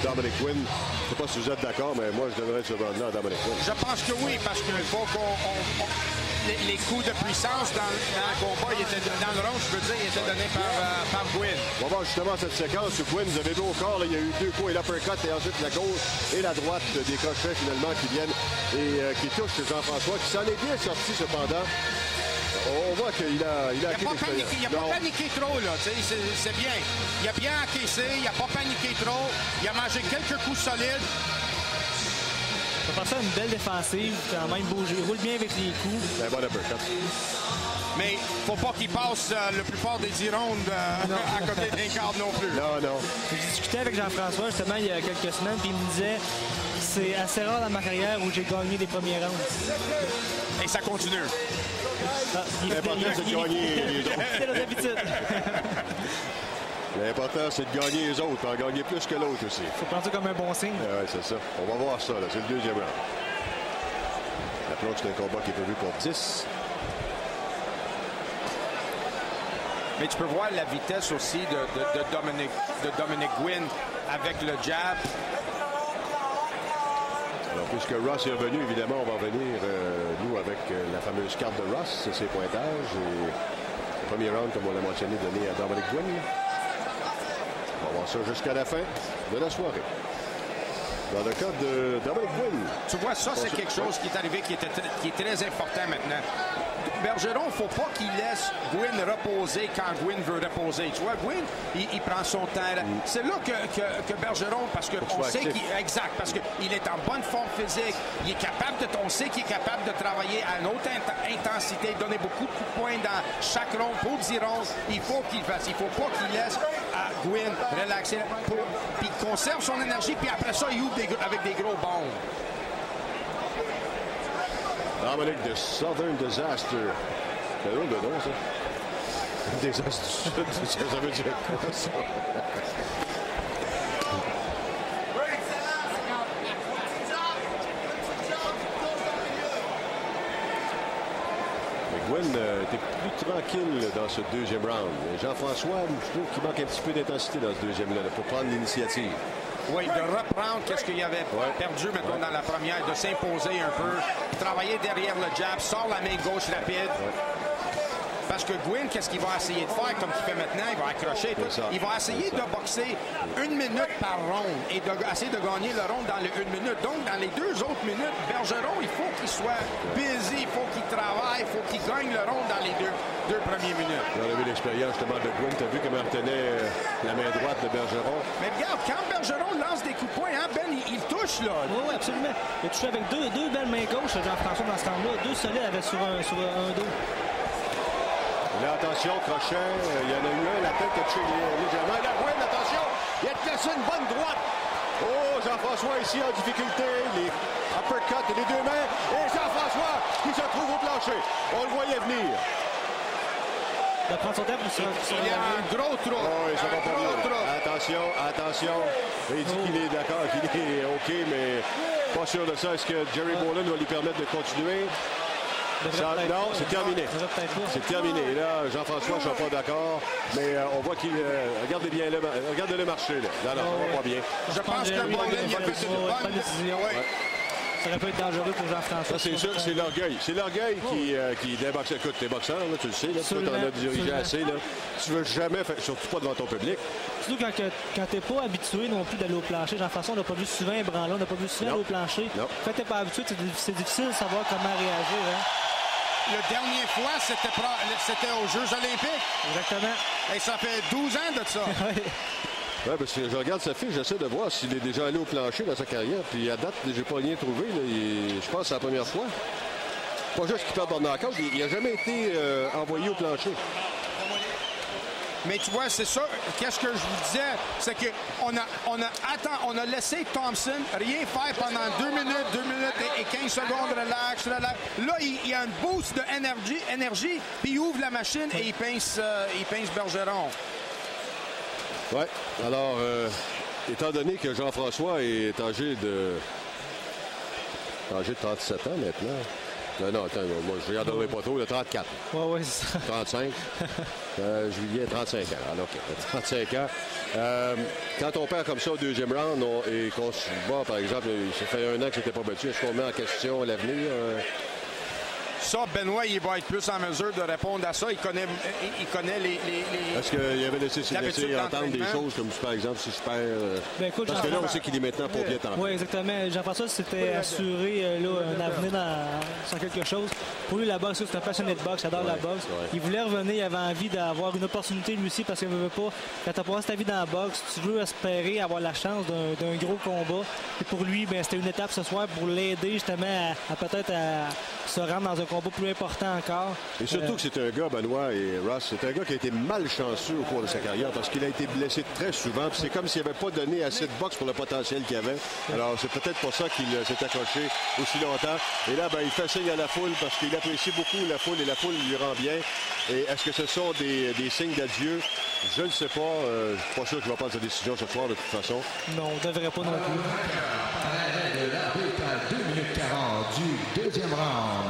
Dominic Quinn. Je ne sais pas si vous êtes d'accord, mais moi, je donnerais ce run-là à Dominic Quinn. Je pense que oui, parce qu'il faut qu'on... Les coups de puissance dans le combat, dans le round, je veux dire, ils étaient donnés par Gwynn. On va voir justement cette séquence où Gwynn, vous avez vu au corps, là, il y a eu 2 coups et l'uppercut, et ensuite la gauche et la droite des crochets finalement qui viennent et qui touchent Jean-François, qui s'en est bien sorti cependant. On voit qu'il a acquis l'expérience. Il n'a pas paniqué trop, là. C'est bien. Il a bien encaissé, il n'a pas paniqué trop. Il a mangé quelques coups solides. Ça passe à une belle défensive, quand même bouge. Il roule bien avec les coups. Un bon uppercut. Mais il ne faut pas qu'il passe le plus fort des 10 rondes à côté d'un cadre non plus. Non, non. J'ai discuté avec Jean-François justement il y a quelques semaines, puis il me disait c'est assez rare dans ma carrière où j'ai gagné les premiers rounds. Et ça continue. L'important, c'est de gagner les autres. C'est nos habitudes. L'important, c'est de gagner les autres, en gagner plus que l'autre aussi. Il faut prendre ça comme un bon signe. Oui, c'est ça. On va voir ça, là. C'est le deuxième round. Rappelons que c'est un combat qui est prévu pour 10. Mais tu peux voir la vitesse aussi de Dominic Gwynn avec le jab. Alors, puisque Ross est revenu, évidemment, on va revenir, nous, avec la fameuse carte de Ross, ses pointages. Et le premier round, comme on l'a mentionné, donné à Dominic Gwynn. On va voir ça jusqu'à la fin de la soirée. Dans le cas de Dominic Gwynn. Tu vois, ça, c'est quelque chose qui est arrivé qui est très important maintenant. Bergeron, il ne faut pas qu'il laisse Gwynn reposer quand Gwynn veut reposer. Tu vois, Gwynn, il prend son temps. C'est là que Bergeron, parce qu'on sait qu'il... Exact, parce qu'il est en bonne forme physique. Il est capable de... On sait qu'il est capable de travailler à une haute intensité, donner beaucoup de coups de poing dans chaque ronde pour 10 rondes. Il faut qu'il fasse. Il ne faut pas qu'il laisse Gwynn relaxer, puis qu'il conserve son énergie, puis après ça, il ouvre avec des gros bombes. Dominic de Southern Disaster. C'est drôle de nom, ça. Désastre du Sud. Ça veut dire quoi, ça? Mais Gwynn était plus tranquille dans ce deuxième round. Jean-François, je trouve qu'il manque un petit peu d'intensité dans ce deuxième-là pour prendre l'initiative. Oui, de reprendre qu'est-ce qu'il avait perdu, mettons, dans la première, de s'imposer un peu, travailler derrière le jab, sort la main gauche rapide. Parce que Gwynn, qu'est-ce qu'il va essayer de faire, comme il fait maintenant? Il va accrocher. Il va essayer de boxer 1 minute par ronde et essayer de gagner le round dans les 1 minute. Donc, dans les 2 autres minutes, Bergeron, il faut qu'il soit busy, il faut qu'il travaille, il faut qu'il gagne le round dans les deux premières minutes. On a vu l'expérience justement de Gwynn. Tu as vu comment il retenait la main droite de Bergeron. Mais regarde, quand Bergeron lance des coups de poing, hein, Ben, il touche, là. Oui, absolument. Il a touché avec deux belles mains gauches, Jean-François, dans ce temps-là. 2 solides avec sur un dos. Là, attention, crochet. Il y en a eu un, la tête a touché légèrement. Là, Gwynn, attention! Il a placé une bonne droite. Oh, Jean-François ici en difficulté. Les uppercuts et les 2 mains. Et Jean-François qui se trouve au plancher. On le voyait venir. Il va prendre son temps pour se... Il y a un gros trou. Oh, ça va pas bien. Attention, attention. Il dit qu'il est d'accord, qu'il est OK, mais pas sûr de ça. Est-ce que Jerry Boland va lui permettre de continuer? Non, c'est terminé. C'est terminé. Et là, Jean-François, je ne suis pas d'accord, mais on voit qu'il... regardez-le marcher, là. Non, ça va pas bien. Je pense que Boland, il a fait une bonne décision. Ça aurait pu être dangereux pour Jean-François. C'est sûr, c'est l'orgueil. C'est l'orgueil qui déboxe. Écoute, t'es boxeur, là, tu le sais, là, tu en as dirigé assez. Là. Tu veux jamais faire, surtout pas devant ton public. Surtout quand t'es pas habitué non plus d'aller au plancher. Jean-François, on n'a pas vu souvent un branlon, on n'a pas vu souvent aller au plancher. Quand t'es pas habitué, c'est difficile de savoir comment réagir. Hein? La dernière fois, c'était aux Jeux olympiques. Exactement. Et ça fait 12 ans de ça. Oui, parce que je regarde sa fiche, j'essaie de voir s'il est déjà allé au plancher dans sa carrière. Puis à date, j'ai pas rien trouvé. Là. Je pense que c'est la première fois. Pas juste qu'il perd par knockout, il n'a jamais été envoyé au plancher. Mais tu vois, c'est ça. Qu'est-ce que je vous disais? C'est qu'on a laissé Thompson rien faire pendant 2 minutes et 15 secondes. Relax. Là, il y a un boost d'énergie, puis il ouvre la machine et il pince Bergeron. Oui. Alors, étant donné que Jean-François est âgé de 37 ans maintenant, Non, attends, moi, je regarderai pas trop. Le 34. Oui, c'est ça. 35. Juillet, 35 ans. Alors, OK, 35 ans. Quand on perd comme ça au deuxième round et qu'on se bat, par exemple, ça fait 1 an que c'était pas battu, est-ce qu'on met en question l'avenir? Ça, Benoît, il va être plus en mesure de répondre à ça. Il connaît les Est-ce qu'il avait laissé entendre des choses comme, par exemple, si je perds... parce que là, on sait qu'il est maintenant pompier temps. Oui, exactement. Jean-François s'était assuré là, un avenir sans quelque chose. Pour lui, la boxe, c'est un passionné de boxe. Il adore la boxe. Ouais. Il voulait revenir. Il avait envie d'avoir une opportunité, lui aussi, parce qu'il ne veut pas. Quand tu as passé ta vie dans la boxe, tu veux espérer avoir la chance d'un gros combat. Et pour lui, c'était une étape ce soir pour l'aider justement à peut-être se rendre dans un combat plus important encore. Et surtout que c'est un gars, Benoît et Ross, c'est un gars qui a été malchanceux au cours de sa carrière parce qu'il a été blessé très souvent. C'est comme s'il n'avait pas donné assez de boxe pour le potentiel qu'il avait. Alors, c'est peut-être pour ça qu'il s'est accroché aussi longtemps. Et là, il fait signe à la foule parce qu'il apprécie beaucoup la foule et la foule lui rend bien. Et est-ce que ce sont des signes d'adieu? Je ne sais pas. Je ne suis pas sûr qu'il va prendre sa décision ce soir de toute façon. Non, on ne devrait pas non plus. À 2 minutes 40 du deuxième round.